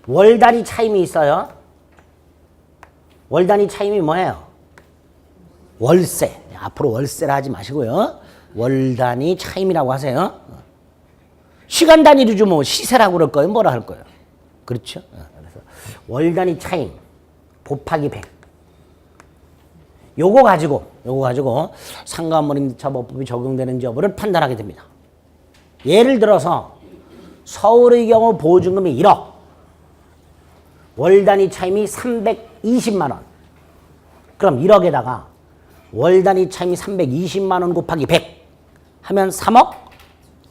월 단위 차임이 있어요. 월 단위 차임이 뭐예요? 월세. 앞으로 월세라 하지 마시고요. 월 단위 차임이라고 하세요. 시간 단위로 주면 시세라고 그럴 거예요? 뭐라 할 거예요? 그렇죠? 그래서 월 단위 차임 곱하기 100. 요거 가지고 상가건물 임대차 보호법이 적용되는지 여부를 판단하게 됩니다. 예를 들어서 서울의 경우 보증금이 1억, 월 단위 차임이 320만 원. 그럼 1억에다가 월 단위 차임이 320만 원 곱하기 100 하면 3억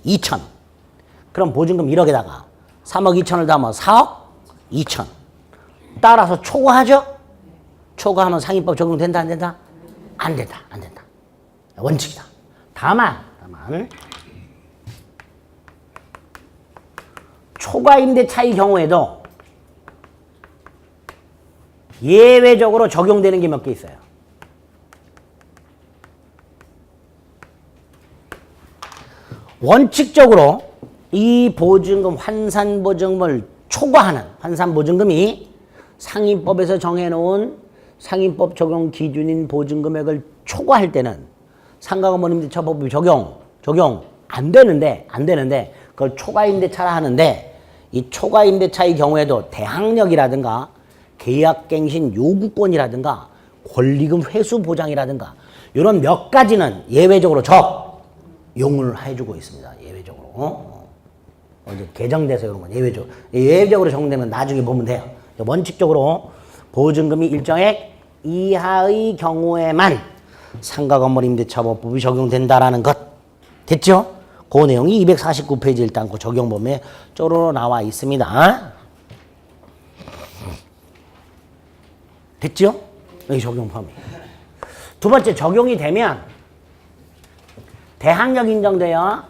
2천. 그럼 보증금 1억에다가 3억 2천을 더하면 4억 2천. 따라서 초과하죠? 초과하면 상임법 적용된다 안 된다? 안 된다. 원칙이다. 다만 초과 임대차의 경우에도 예외적으로 적용되는 게 몇 개 있어요. 원칙적으로 이 보증금 환산보증금을 초과하는 환산보증금이 상임법에서 정해놓은 상인법 적용 기준인 보증금액을 초과할 때는 상가건물임대차법 적용 안 되는데 그걸 초과임대차라 하는데 이 초과임대차의 경우에도 대항력이라든가 계약갱신 요구권이라든가 권리금 회수 보장이라든가 이런 몇 가지는 예외적으로 적용을 해주고 있습니다. 예외적으로. 이제 개정돼서 이런 건 예외적으로 적용되면 나중에 보면 돼요. 원칙적으로 보증금이 일정액 이하의 경우에만 상가건물임대차법이 적용된다라는 것. 됐죠? 그 내용이 249페이지 일단 그 적용범위에 쪼로로 나와 있습니다. 됐죠? 여기 적용 범위. 두 번째, 적용이 되면 대항력 인정돼요.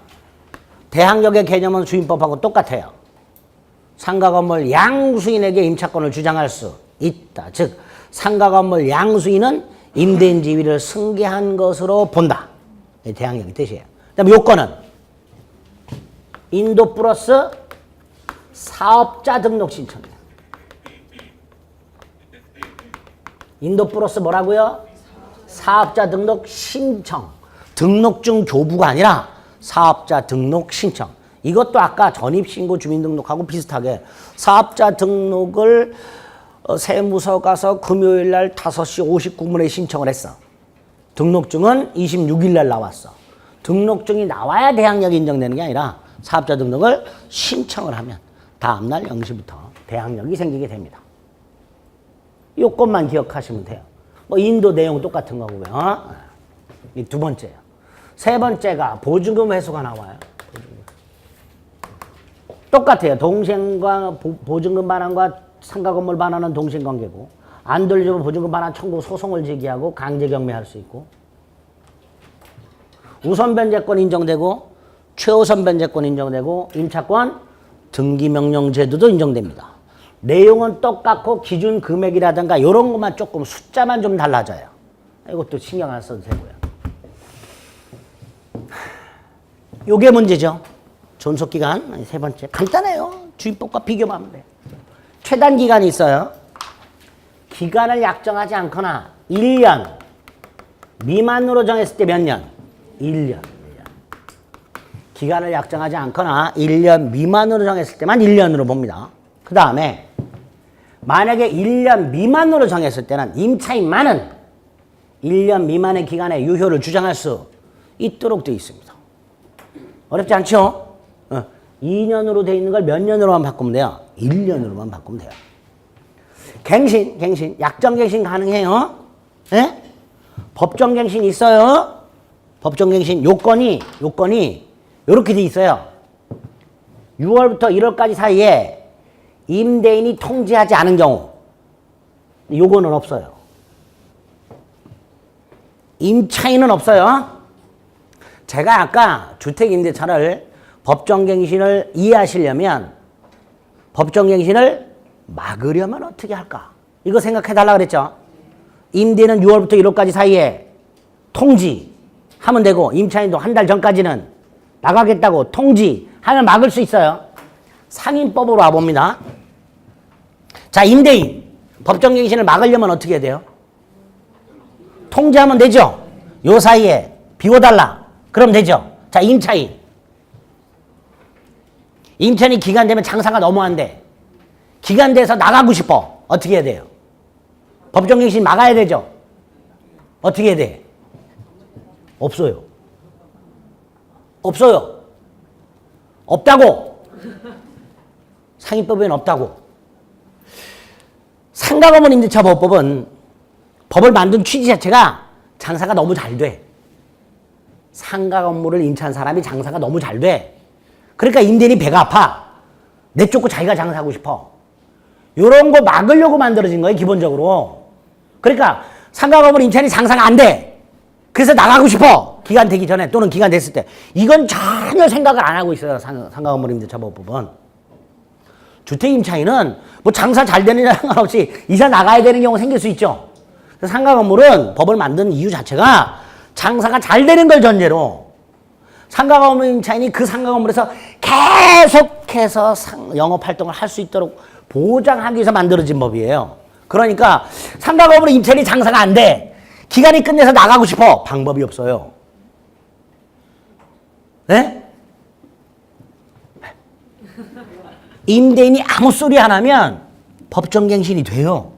대항력의 개념은 주임법하고 똑같아요. 상가건물 양수인에게 임차권을 주장할 수 있다. 즉 상가건물 양수인은 임대인 지위를 승계한 것으로 본다. 대항력의 뜻이에요. 그다음에 요건은 인도 플러스 사업자 등록 신청이에요. 인도 플러스 뭐라고요? 사업자 등록 신청. 등록증 교부가 아니라 사업자 등록 신청. 이것도 아까 전입신고 주민등록하고 비슷하게 사업자 등록을 세무서 가서 금요일 날 5시 59분에 신청을 했어. 등록증은 26일 날 나왔어. 등록증이 나와야 대항력이 인정되는 게 아니라 사업자 등록을 신청을 하면 다음날 0시부터 대항력이 생기게 됩니다. 요건만 기억하시면 돼요. 뭐 인도 내용 똑같은 거고요. 이 두 번째예요. 세 번째가 보증금 회수가 나와요. 똑같아요. 동생과 보증금 반환과 상가건물 반환은 동생관계고 안 돌려주면 보증금 반환 청구 소송을 제기하고 강제 경매할 수 있고 우선 변제권 인정되고 최우선 변제권 인정되고 임차권 등기명령 제도도 인정됩니다. 내용은 똑같고 기준 금액이라든가 이런 것만 조금 숫자만 좀 달라져요. 이것도 신경 안 써도 되고요. 요게 문제죠. 존속기간 세 번째. 간단해요. 주입법과 비교만 하면 돼요. 최단 기간이 있어요. 기간을 약정하지 않거나 1년 미만으로 정했을 때 몇 년? 1년. 기간을 약정하지 않거나 1년 미만으로 정했을 때만 1년으로 봅니다. 그 다음에 만약에 1년 미만으로 정했을 때는 임차인만은 1년 미만의 기간에 유효를 주장할 수 있도록 되어 있습니다. 어렵지 않죠? 2년으로 되어 있는 걸 몇 년으로만 바꾸면 돼요? 1년으로만 바꾸면 돼요. 갱신, 약정갱신 가능해요? 예? 법정갱신 있어요? 법정갱신 요건이 이렇게 돼 있어요. 6월부터 1월까지 사이에 임대인이 통지하지 않은 경우 요거는 없어요. 임차인은 없어요. 제가 아까 주택임대차를 법정갱신을 이해하시려면 법정갱신을 막으려면 어떻게 할까? 이거 생각해달라 그랬죠. 임대인은 6월부터 1월까지 사이에 통지하면 되고 임차인도 한 달 전까지는 나가겠다고 통지하면 막을 수 있어요. 상인법으로 와봅니다. 자, 임대인 법정갱신을 막으려면 어떻게 해야 돼요? 통지하면 되죠. 요 사이에 비워달라. 그럼 되죠. 자, 임차인이 기간 되면 장사가 너무 안 돼. 기간 돼서 나가고 싶어. 어떻게 해야 돼요? 법정갱신 막아야 되죠. 어떻게 해야 돼? 없어요. 없다고. 상인법에는 없다고. 상가건물 임대차법은 법을 만든 취지 자체가 장사가 너무 잘 돼. 상가건물을 임차한 사람이 장사가 너무 잘 돼. 그러니까 임대인이 배가 아파. 내쫓고 자기가 장사하고 싶어. 이런 거 막으려고 만들어진 거예요, 기본적으로. 그러니까 상가건물 임차인이 장사가 안 돼. 그래서 나가고 싶어. 기간 되기 전에 또는 기간 됐을 때. 이건 전혀 생각을 안 하고 있어요, 상가건물 임대차법은. 주택임차인은 뭐 장사 잘 되느냐 상관없이 이사 나가야 되는 경우 생길 수 있죠. 상가건물은 법을 만든 이유 자체가 장사가 잘 되는 걸 전제로 상가건물 임차인이 그 상가건물에서 계속해서 영업활동을 할 수 있도록 보장하기 위해서 만들어진 법이에요. 그러니까 상가건물 임차인이 장사가 안 돼. 기간이 끝내서 나가고 싶어. 방법이 없어요. 네? 임대인이 아무 소리 안 하면 법정갱신이 돼요.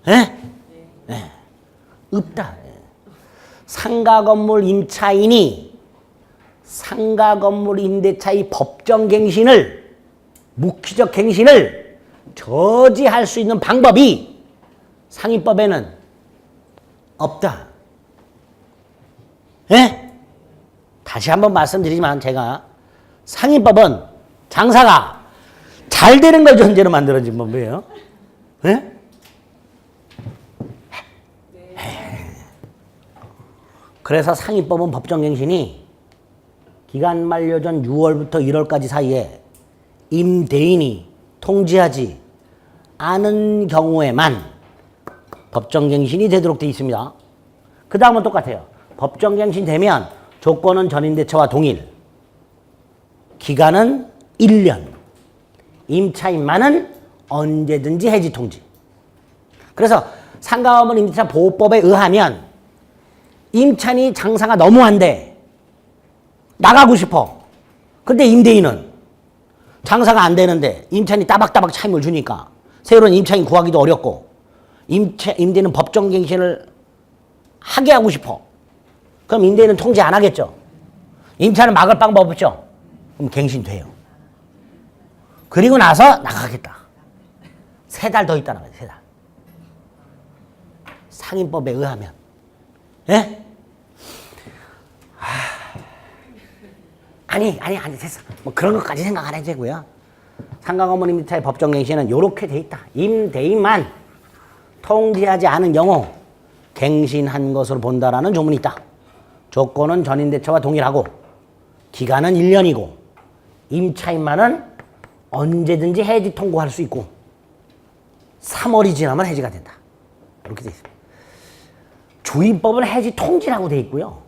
네? 네. 없다. 상가건물 임차인이 상가건물 임대차의 법정갱신을 무기적 갱신을 저지할 수 있는 방법이 상위법에는 없다. 예? 다시 한번 말씀드리지만 제가 상위법은 장사가 잘 되는 걸 전제로 만들어진 법이에요. 예? 그래서 상위법은 법정갱신이 기간 만료 전 6월부터 1월까지 사이에 임대인이 통지하지 않은 경우에만 법정갱신이 되도록 되어 있습니다. 그 다음은 똑같아요. 법정갱신 되면 조건은 전임대차와 동일, 기간은 1년, 임차인만은 언제든지 해지 통지. 그래서 상가건물 임대차 보호법에 의하면 임차인이 장사가 너무 안 돼. 나가고 싶어. 근데 임대인은 장사가 안 되는데 임차인이 따박따박 차임을 주니까 새로운 임차인 구하기도 어렵고 임대인은 법정갱신을 하게 하고 싶어. 그럼 임대인은 통지 안 하겠죠. 임차인은 막을 방법 없죠. 그럼 갱신돼요. 그리고 나서 나가겠다. 3달 더 있다는 거예요. 3달. 상인법에 의하면. 예? 아니 됐어. 뭐 그런 것까지 생각 안 해도 되고요. 상가건물 임대차의 법정갱신은 이렇게 돼 있다. 임대인만 통지하지 않은 경우 갱신한 것으로 본다라는 조문이 있다. 조건은 전임대차와 동일하고 기간은 1년이고 임차인만은 언제든지 해지 통고할 수 있고 3월이 지나면 해지가 된다. 이렇게 돼 있습니다. 주임법은 해지 통지라고 돼 있고요.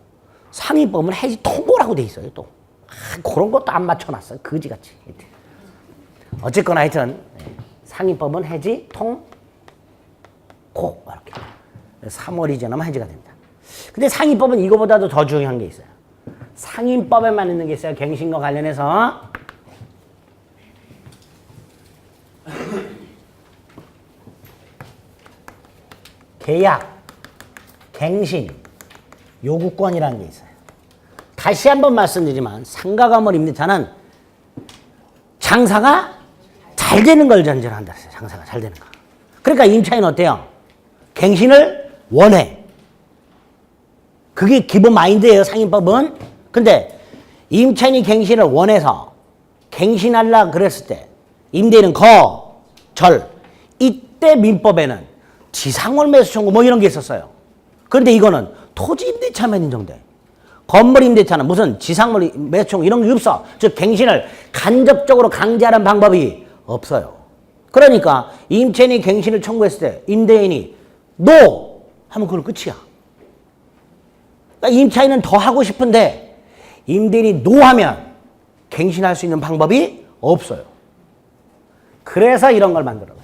상임법은 해지 통고라고 돼 있어요. 또 그런 것도 안 맞춰놨어요. 거지같이. 어쨌거나 하여튼 상임법은 해지 통고 이렇게 3월이 지나면 해지가 됩니다. 근데 상임법은 이거보다도 더 중요한 게 있어요. 상임법에만 있는 게 있어요. 갱신과 관련해서 계약, 갱신, 요구권이라는 게 있어요. 다시 한번 말씀드리지만 상가건물 임대차는 장사가 잘 되는 걸 전제로 한다. 장사가 잘 되는 거. 그러니까 임차인은 어때요? 갱신을 원해. 그게 기본 마인드예요. 상임법은. 근데 임차인이 갱신을 원해서 갱신하려고 그랬을 때 임대인은 절. 이때 민법에는 지상월 매수 청구 뭐 이런 게 있었어요. 그런데 이거는 토지 임대차만 인정돼. 건물 임대차는 무슨 지상물 매수 청구 이런 게 없어. 즉 갱신을 간접적으로 강제하는 방법이 없어요. 그러니까 임차인이 갱신을 청구했을 때 임대인이 NO 하면 그건 끝이야. 그러니까 임차인은 더 하고 싶은데 임대인이 NO 하면 갱신할 수 있는 방법이 없어요. 그래서 이런 걸 만들어.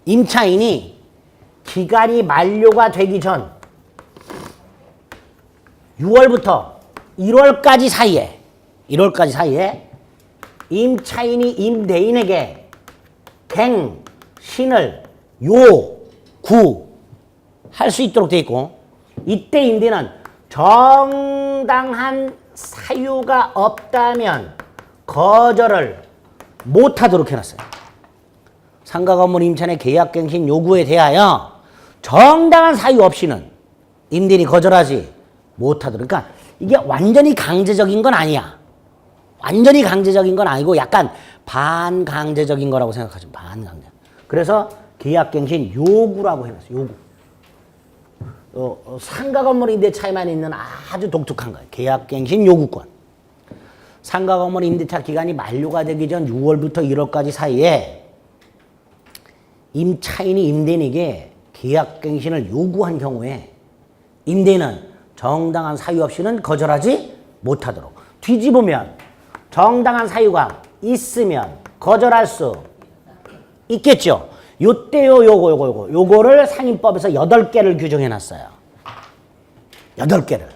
임차인이 기간이 만료가 되기 전 6월부터 1월까지 사이에 임차인이 임대인에게 갱신을 요구할 수 있도록 되어 있고 이때 임대인은 정당한 사유가 없다면 거절을 못하도록 해놨어요. 상가건물 임차인의 계약갱신 요구에 대하여 정당한 사유 없이는 임대인이 거절하지 못하도록. 그러니까 이게 완전히 강제적인 건 아니야. 완전히 강제적인 건 아니고 약간 반강제적인 거라고 생각하죠. 반강제. 그래서 계약갱신 요구라고 해놨어요. 요구. 상가건물 임대차에만 있는 아주 독특한 거예요. 계약갱신 요구권. 상가건물 임대차 기간이 만료가 되기 전 6월부터 1월까지 사이에 임차인이 임대인에게 계약갱신을 요구한 경우에 임대인은 정당한 사유 없이는 거절하지 못하도록. 뒤집으면 정당한 사유가 있으면 거절할 수 있겠죠. 요때요, 요거를 상임법에서 8개를 규정해 놨어요. 8개를.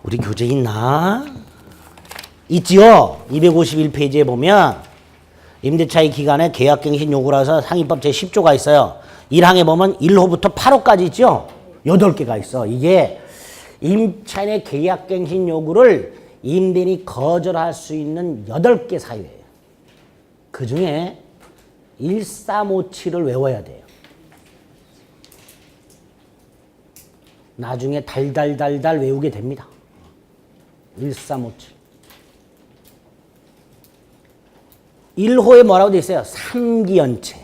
우리 교재 있나? 있지요. 251페이지에 보면 임대차의 기간에 계약갱신 요구라서 상임법 제10조가 있어요. 1항에 보면 1호부터 8호까지 있죠. 8개가 있어. 이게 임차인의 계약갱신 요구를 임대인이 거절할 수 있는 8개 사유예요. 그 중에 1357을 외워야 돼요. 나중에 달달달달 외우게 됩니다. 1357. 1호에 뭐라고 돼 있어요? 3기 연체.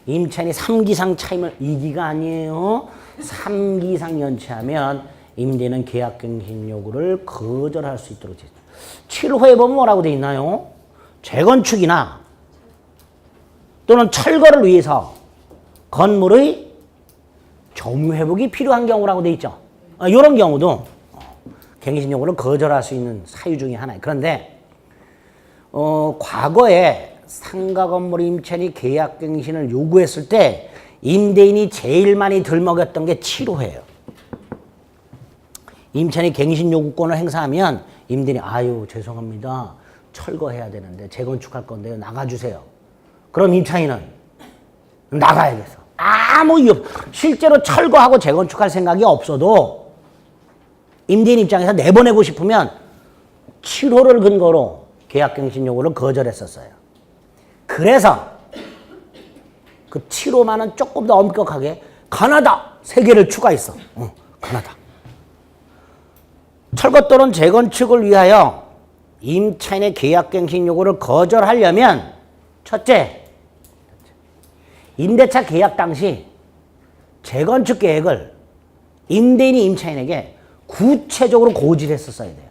임차인이 3기 이상 차임을 2기가 아니에요. 3기 이상 연체하면 임대인은 계약갱신 요구를 거절할 수 있도록 되어 있습니다. 7호에 보면 뭐라고 돼 있나요? 재건축이나 또는 철거를 위해서 건물의 점유회복이 필요한 경우라고 돼 있죠. 이런 경우도 갱신 요구를 거절할 수 있는 사유 중에 하나예요. 그런데 과거에 상가 건물 임차인이 계약갱신을 요구했을 때 임대인이 제일 많이 들먹였던 게 7호예요. 임차인이 갱신 요구권을 행사하면 임대인이 아유 죄송합니다. 철거해야 되는데 재건축할 건데요. 나가주세요. 그럼 임차인은 나가야겠어. 아무 이유 없어. 실제로 철거하고 재건축할 생각이 없어도 임대인 입장에서 내보내고 싶으면 7호를 근거로 계약갱신 요구를 거절했었어요. 그래서 그 7호만은 조금 더 엄격하게 가나다 3개를 추가했어. 가나다. 철거 또는 재건축을 위하여 임차인의 계약갱신 요구를 거절하려면 첫째, 임대차 계약 당시 재건축 계획을 임대인이 임차인에게 구체적으로 고지했었어야 돼요.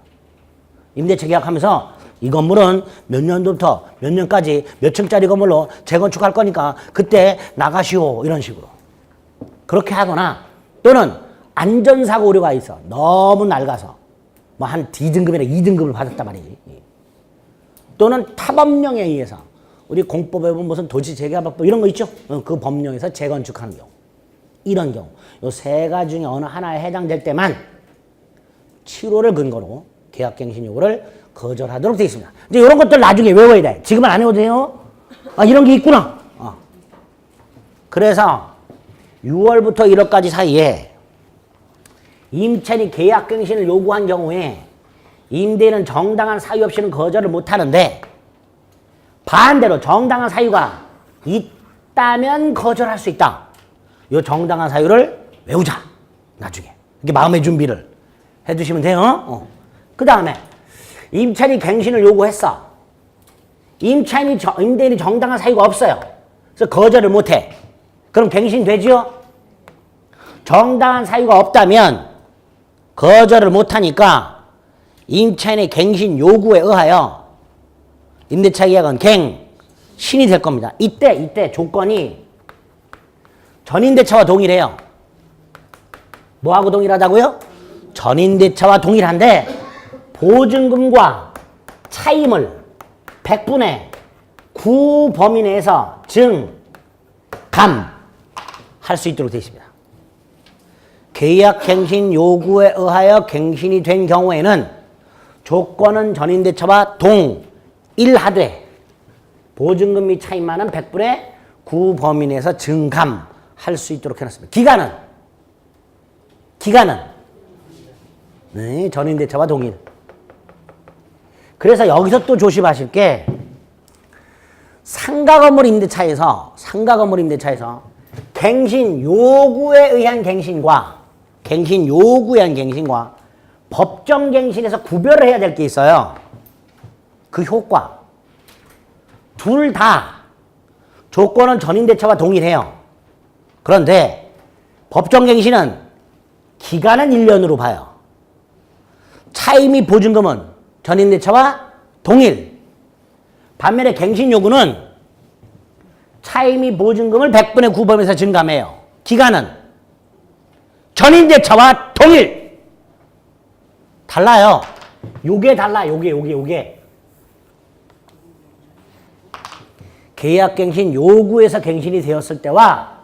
임대차 계약하면서 이 건물은 몇 년도부터 몇 년까지 몇 층짜리 건물로 재건축할 거니까 그때 나가시오 이런 식으로 그렇게 하거나 또는 안전사고 우려가 있어 너무 낡아서 뭐 한 D등급이나 2등급을 받았단 말이지. 또는 타법령에 의해서 우리 공법에 보면 무슨 도시재개발법 이런 거 있죠. 그 법령에서 재건축하는 경우 이런 경우 요 3가지 중에 어느 하나에 해당될 때만 7호를 근거로 계약갱신 요구를 거절하도록 되어 있습니다. 이제 이런 것들 나중에 외워야 돼. 지금은 안 외워도 돼요. 이런 게 있구나. 그래서 6월부터 1월까지 사이에 임차인이 계약갱신을 요구한 경우에 임대인은 정당한 사유 없이는 거절을 못하는데 반대로 정당한 사유가 있다면 거절할 수 있다. 이 정당한 사유를 외우자. 나중에. 이렇게 마음의 준비를 해두시면 돼요. 그 다음에 임차인이 갱신을 요구했어. 임대인이 정당한 사유가 없어요. 그래서 거절을 못해. 그럼 갱신 되죠? 정당한 사유가 없다면 거절을 못하니까 임차인의 갱신 요구에 의하여 임대차 계약은 갱신이 될 겁니다. 이때 조건이 전임대차와 동일해요. 뭐하고 동일하다고요? 전임대차와 동일한데 보증금과 차임을 100분의 9 범위 내에서 증감할 수 있도록 되어 있습니다. 계약갱신 요구에 의하여 갱신이 된 경우에는 조건은 전임대차와 동일하되 보증금 및 차임만은 100분의 9 범위 내에서 증감할 수 있도록 해놨습니다. 기간은 네, 전임대차와 동일. 그래서 여기서 또 조심하실 게 상가건물 임대차에서 갱신 요구에 의한 갱신과 법정 갱신에서 구별을 해야 될 게 있어요. 그 효과. 둘 다 조건은 전임대차와 동일해요. 그런데 법정 갱신은 기간은 1년으로 봐요. 차임 및 보증금은 전임대차와 동일. 반면에 갱신 요구는 차임 및 보증금을 100분의 9 범위에서 증감해요. 기간은 전임대차와 동일. 달라요. 요게 달라. 요게. 계약갱신 요구에서 갱신이 되었을 때와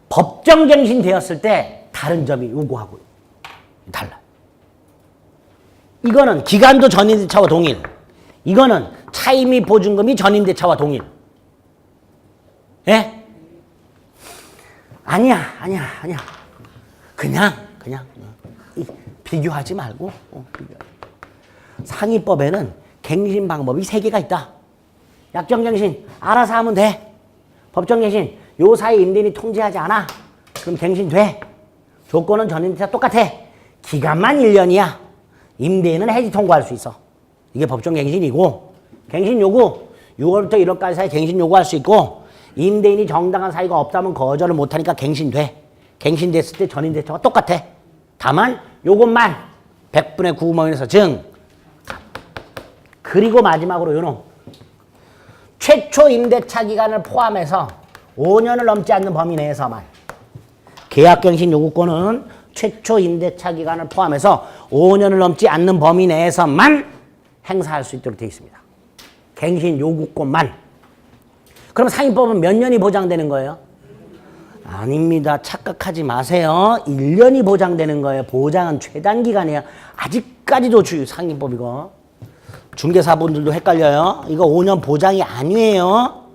법정갱신 되었을 때 다른 점이 요구하고 달라. 이거는 기간도 전임대차와 동일. 이거는 차임이 보증금이 전임대차와 동일. 예? 아니야. 그냥 비교하지 말고 상위법에는 갱신 방법이 3개가 있다. 약정갱신 알아서 하면 돼. 법정갱신 요 사이 임대인이 통지하지 않아. 그럼 갱신 돼. 조건은 전임대차 똑같아. 기간만 1년이야. 임대인은 해지 통고할 수 있어. 이게 법정갱신이고, 갱신 요구 6월부터 1월까지 사이 갱신 요구할 수 있고, 임대인이 정당한 사유가 없다면 거절을 못하니까 갱신돼. 갱신됐을 때 전임대차와 똑같아. 다만 요것만 100분의 9구멍에서 증. 그리고 마지막으로 요놈. 최초 임대차 기간을 포함해서 5년을 넘지 않는 범위 내에서만. 계약갱신 요구권은 최초 임대차 기간을 포함해서 5년을 넘지 않는 범위 내에서만 행사할 수 있도록 되어 있습니다. 갱신 요구권만. 그럼 상위법은 몇 년이 보장되는 거예요? 아닙니다. 착각하지 마세요. 1년이 보장되는 거예요. 보장은 최단기간이에요. 아직까지도 상위법 이거. 중개사분들도 헷갈려요. 이거 5년 보장이 아니에요.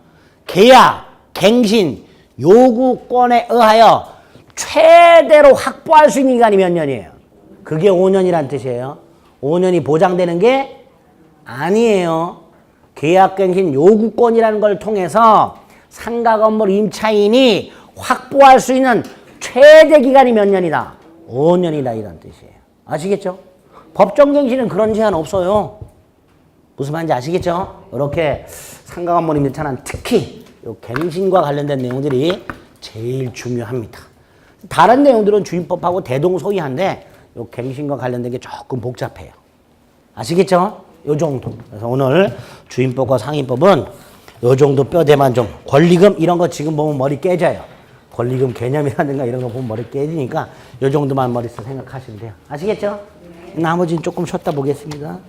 계약, 갱신, 요구권에 의하여 최대로 확보할 수 있는 기간이 몇 년이에요? 그게 5년이란 뜻이에요. 5년이 보장되는 게 아니에요. 계약갱신 요구권이라는 걸 통해서 상가 건물 임차인이 확보할 수 있는 최대 기간이 몇 년이다? 5년이다 이런 뜻이에요. 아시겠죠? 법정갱신은 그런 제한 없어요. 무슨 말인지 아시겠죠? 이렇게 상가 건물 임차는 특히 요 갱신과 관련된 내용들이 제일 중요합니다. 다른 내용들은 주임법하고 대동소이한데 요 갱신과 관련된 게 조금 복잡해요. 아시겠죠? 요 정도. 그래서 오늘 주임법과 상임법은 요 정도 뼈대만 좀. 권리금 이런 거 지금 보면 머리 깨져요. 권리금 개념이라든가 이런 거 보면 머리 깨지니까 요 정도만 머릿속 생각하시면 돼요. 아시겠죠? 나머지는 조금 쉬었다 보겠습니다.